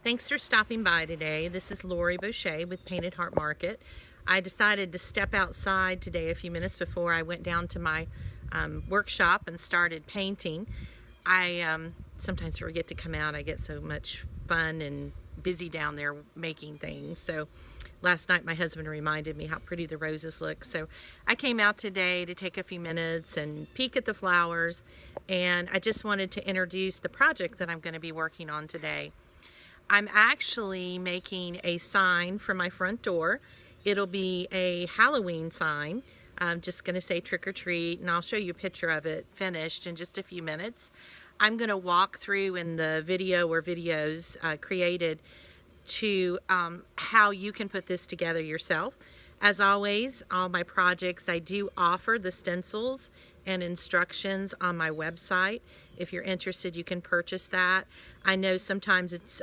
Thanks for stopping by today. This is Lori Boucher with Painted Heart Market. I decided to step outside today a few minutes before I went down to my workshop and started painting. I sometimes forget to come out. I get so much fun and busy down there making things. So last night my husband reminded me how pretty the roses look. So I came out today to take a few minutes and peek at the flowers, and I just wanted to introduce the project that I'm going to be working on today. I'm actually making a sign for my front door. It'll be a Halloween sign. I'm just going to say trick or treat, and I'll show you a picture of it finished in just a few minutes. I'm going to walk through in the video or videos created to how you can put this together yourself. As always, all my projects, I do offer the stencils and instructions on my website. If you're interested, you can purchase that. I know sometimes it's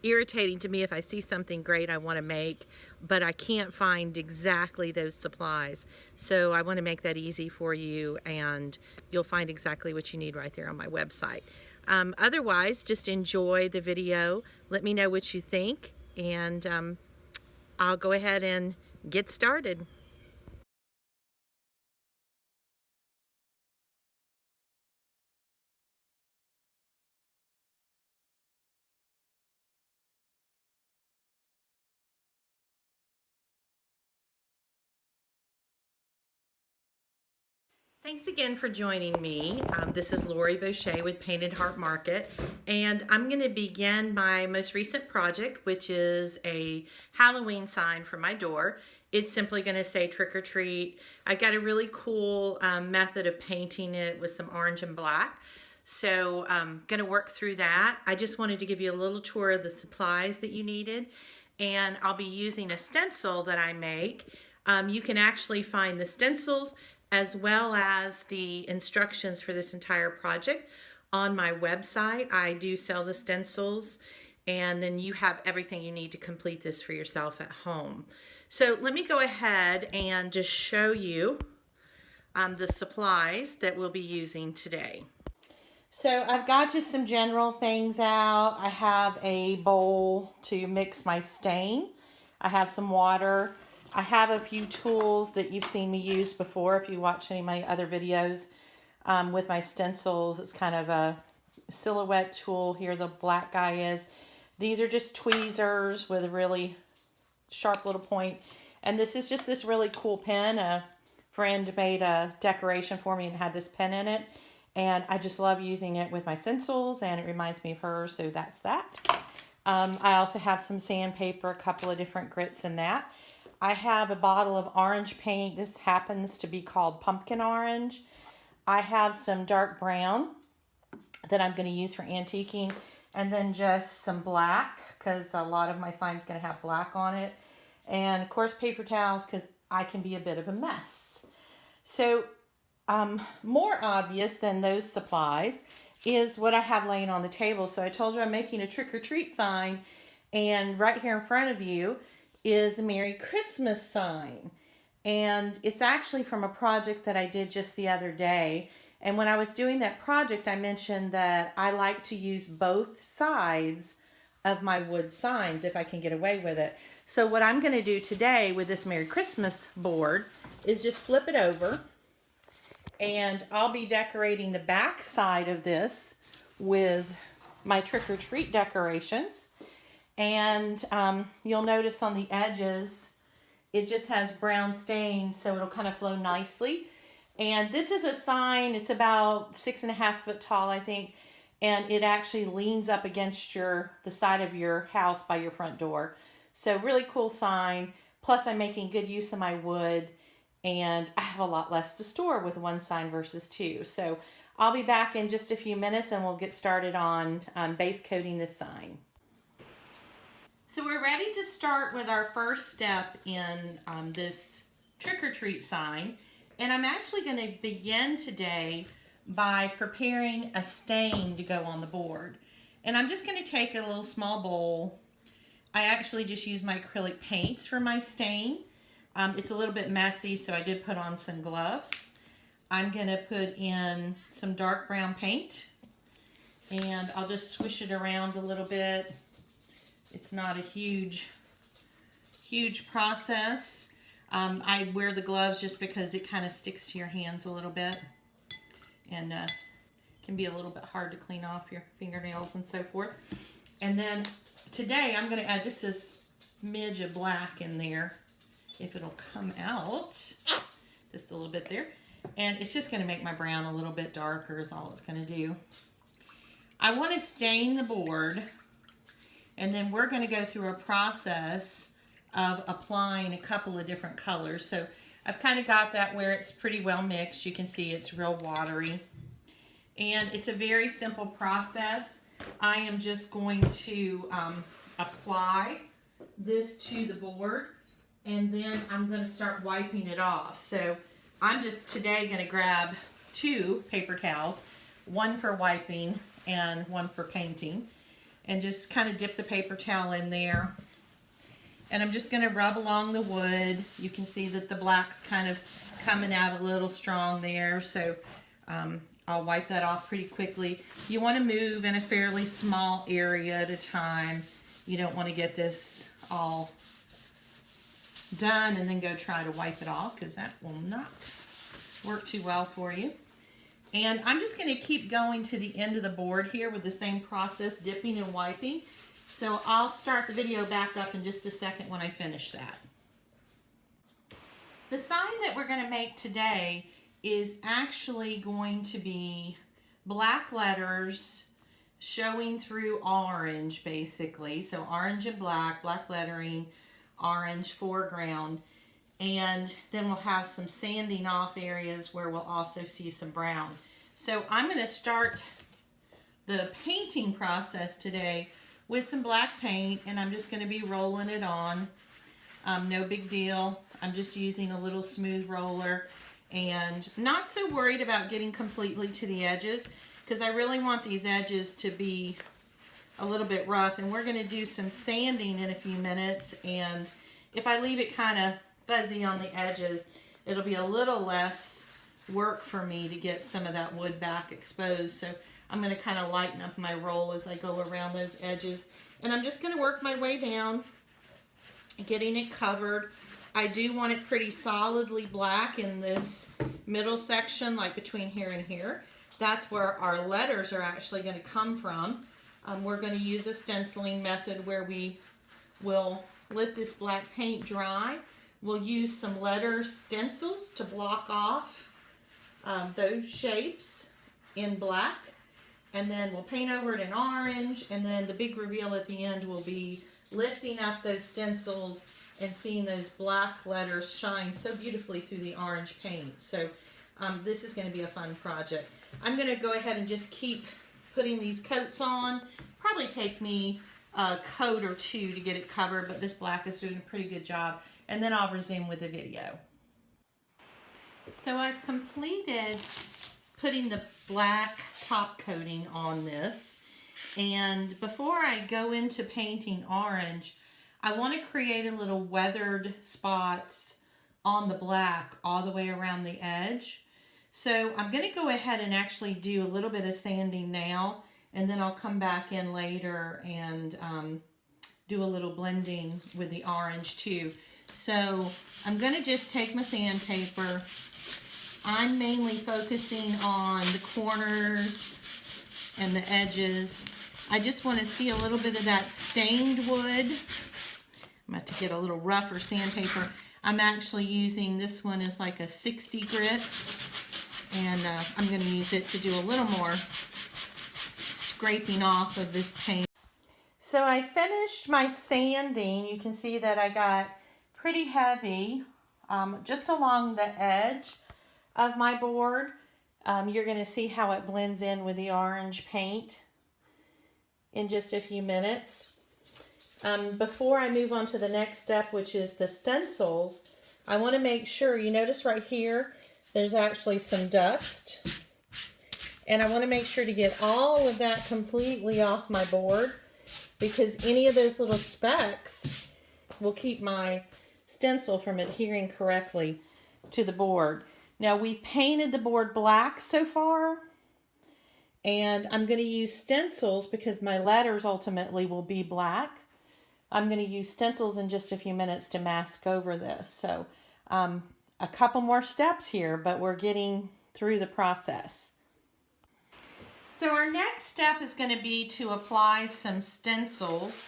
irritating to me if I see something great I want to make, but I can't find exactly those supplies. So I want to make that easy for you, and you'll find exactly what you need right there on my website. Otherwise, just enjoy the video. Let me know what you think, and I'll go ahead and get started. Thanks again for joining me. This is Lori Boucher with Painted Heart Market, and I'm going to begin my most recent project, which is a Halloween sign for my door. It's simply going to say trick or treat. I got a really cool method of painting it with some orange and black. So I'm going to work through that. I just wanted to give you a little tour of the supplies that you needed, and I'll be using a stencil that I make. You can actually find the stencils as well as the instructions for this entire project on my website. I do sell the stencils, and then you have everything you need to complete this for yourself at home. So let me go ahead and just show you the supplies that we'll be using today. So I've got just some general things out. I have a bowl to mix my stain. I have some water. I have a few tools that you've seen me use before if you watch any of my other videos with my stencils. It's kind of a silhouette tool here, the black guy is. These are just tweezers with a really sharp little point. And this is just this really cool pen. A friend made a decoration for me and had this pen in it. And I just love using it with my stencils, and it reminds me of her, so that's that. I also have some sandpaper, a couple of different grits in that. I have a bottle of orange paint. This happens to be called pumpkin orange. I have some dark brown that I'm going to use for antiquing, and then just some black, because a lot of my sign's going to have black on it. And of course paper towels, because I can be a bit of a mess. So more obvious than those supplies is what I have laying on the table. So I told you I'm making a trick or treat sign, and right here in front of you is a Merry Christmas sign. And it's actually from a project that I did just the other day. And when I was doing that project, I mentioned that I like to use both sides of my wood signs if I can get away with it. So what I'm going to do today with this Merry Christmas board is just flip it over, and I'll be decorating the back side of this with my trick or treat decorations. And you'll notice on the edges, it just has brown stains, so it'll kind of flow nicely. And this is a sign, it's about 6.5 foot tall, I think. And it actually leans up against the side of your house by your front door. So really cool sign. Plus I'm making good use of my wood, and I have a lot less to store with one sign versus two. So I'll be back in just a few minutes, and we'll get started on base coating this sign. So we're ready to start with our first step in this trick-or-treat sign. And I'm actually going to begin today by preparing a stain to go on the board. And I'm just going to take a little small bowl. I actually just use my acrylic paints for my stain. It's a little bit messy, so I did put on some gloves. I'm going to put in some dark brown paint, and I'll just swish it around a little bit. It's not a huge process. I wear the gloves just because it kind of sticks to your hands a little bit, and can be a little bit hard to clean off your fingernails and so forth. And then today I'm going to add just a smidge of black in there, if it'll come out, just a little bit there. And it's just going to make my brown a little bit darker is all it's going to do. I want to stain the board, and then we're going to go through a process of applying a couple of different colors. So I've kind of got that where it's pretty well mixed. You can see it's real watery. And it's a very simple process. I am just going to apply this to the board, and then I'm going to start wiping it off. So I'm just today going to grab 2 paper towels, one for wiping and one for painting, and just kind of dip the paper towel in there. And I'm just going to rub along the wood. You can see that the black's kind of coming out a little strong there, so I'll wipe that off pretty quickly. You want to move in a fairly small area at a time. You don't want to get this all done and then go try to wipe it off, because that will not work too well for you. And I'm just going to keep going to the end of the board here with the same process, dipping and wiping. So I'll start the video back up in just a second when I finish that. The sign that we're going to make today is actually going to be black letters showing through orange, basically. So orange and black lettering, orange foreground. And then we'll have some sanding off areas where we'll also see some brown. So I'm going to start the painting process today with some black paint, and I'm just going to be rolling it on. No big deal. I'm just using a little smooth roller, and not so worried about getting completely to the edges, because I really want these edges to be a little bit rough. And we're going to do some sanding in a few minutes, and if I leave it kind of fuzzy on the edges, it'll be a little less work for me to get some of that wood back exposed. So I'm going to kind of lighten up my roll as I go around those edges, and I'm just going to work my way down, getting it covered. I do want it pretty solidly black in this middle section, like between here and here. That's where our letters are actually going to come from. We're going to use a stenciling method where we will let this black paint dry. We'll use some letter stencils to block off those shapes in black, and then we'll paint over it in orange, and then the big reveal at the end will be lifting up those stencils and seeing those black letters shine so beautifully through the orange paint. So this is going to be a fun project. I'm going to go ahead and just keep putting these coats on. Probably take me a coat or 2 to get it covered, but this black is doing a pretty good job. And then I'll resume with the video. So I've completed putting the black top coating on this. And before I go into painting orange, I want to create a little weathered spots on the black all the way around the edge. So I'm going to go ahead and actually do a little bit of sanding now, and then I'll come back in later and do a little blending with the orange too. So I'm going to just take my sandpaper. I'm mainly focusing on the corners and the edges. I just want to see a little bit of that stained wood. I'm going to get a little rougher sandpaper. I'm actually using, this one is like a 60 grit, and I'm going to use it to do a little more scraping off of this paint. So I finished my sanding. You can see that I got pretty heavy just along the edge of my board. You're going to see how it blends in with the orange paint in just a few minutes. Before I move on to the next step, which is the stencils, I want to make sure, you notice right here, there's actually some dust. And I want to make sure to get all of that completely off my board, because any of those little specks will keep my stencil from adhering correctly to the board. Now, we've painted the board black so far, and I'm going to use stencils because my letters ultimately will be black. I'm going to use stencils in just a few minutes to mask over this. So a couple more steps here, but we're getting through the process. So our next step is going to be to apply some stencils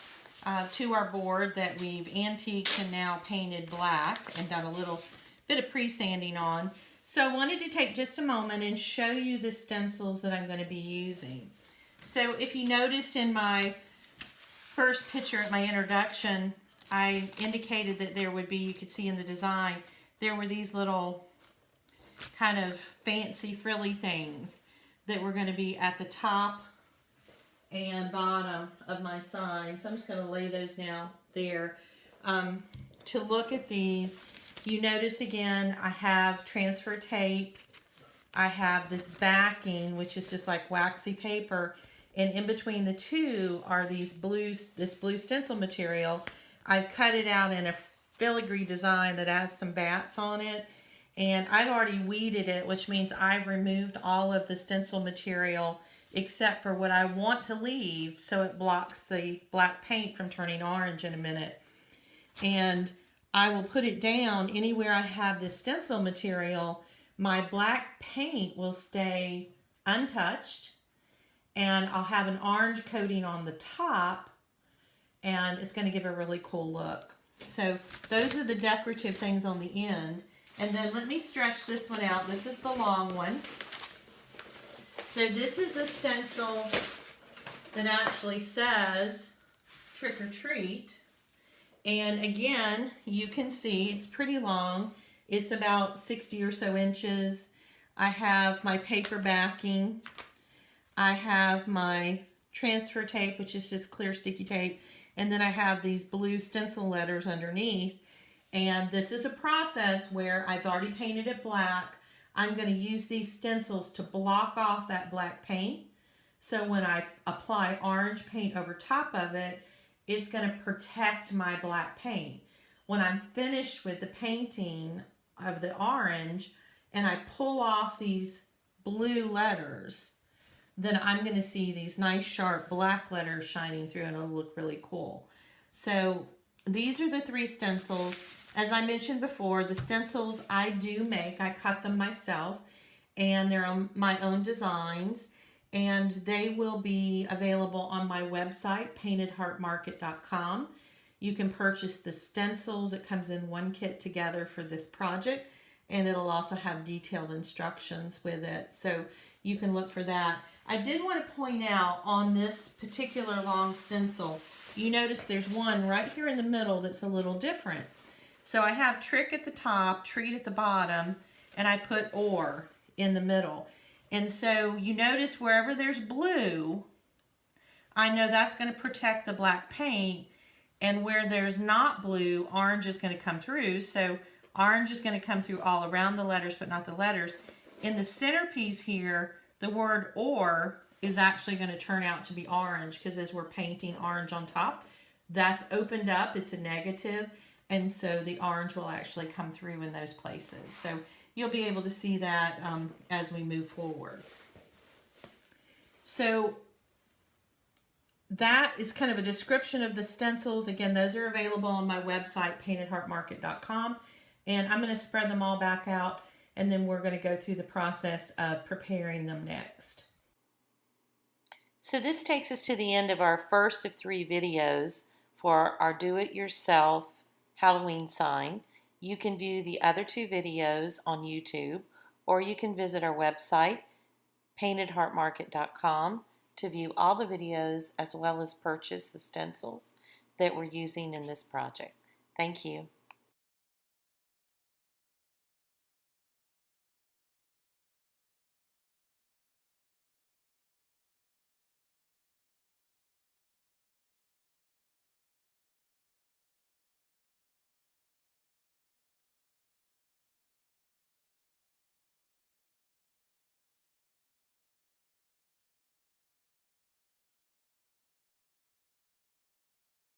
to our board that we've antiqued and now painted black and done a little bit of pre-sanding on. So I wanted to take just a moment and show you the stencils that I'm going to be using. So if you noticed in my first picture at my introduction, I indicated that there would be, you could see in the design, there were these little kind of fancy frilly things that were going to be at the top and bottom of my sign. So I'm just going to lay those now there. To look at these, you notice again, I have transfer tape. I have this backing, which is just like waxy paper. And in between the two are this blue stencil material. I've cut it out in a filigree design that has some bats on it. And I've already weeded it, which means I've removed all of the stencil material except for what I want to leave so it blocks the black paint from turning orange in a minute. And I will put it down anywhere I have this stencil material. My black paint will stay untouched, and I'll have an orange coating on the top, and it's going to give a really cool look. So those are the decorative things on the end. And then let me stretch this one out. This is the long one. So this is a stencil that actually says trick or treat. And again, you can see it's pretty long. It's about 60 or so inches. I have my paper backing. I have my transfer tape, which is just clear sticky tape. And then I have these blue stencil letters underneath. And this is a process where I've already painted it black. I'm going to use these stencils to block off that black paint. So when I apply orange paint over top of it, it's going to protect my black paint. When I'm finished with the painting of the orange and I pull off these blue letters, then I'm going to see these nice sharp black letters shining through, and it'll look really cool. So these are the 3 stencils. As I mentioned before, the stencils I do make. I cut them myself, and they're on my own designs, and they will be available on my website, paintedheartmarket.com. You can purchase the stencils. It comes in one kit together for this project, and it'll also have detailed instructions with it, so you can look for that. I did want to point out on this particular long stencil, you notice there's one right here in the middle that's a little different. So I have trick at the top, treat at the bottom, and I put or in the middle. And so you notice wherever there's blue, I know that's going to protect the black paint. And where there's not blue, orange is going to come through. So orange is going to come through all around the letters, but not the letters. In the centerpiece here, the word or is actually going to turn out to be orange, because as we're painting orange on top, that's opened up. It's a negative. And so the orange will actually come through in those places. So you'll be able to see that as we move forward. So that is kind of a description of the stencils. Again, those are available on my website, paintedheartmarket.com. And I'm going to spread them all back out, and then we're going to go through the process of preparing them next. So this takes us to the end of our first of 3 videos for our do-it-yourself Halloween sign. You can view the other 2 videos on YouTube, or you can visit our website, paintedheartmarket.com, to view all the videos as well as purchase the stencils that we're using in this project. Thank you.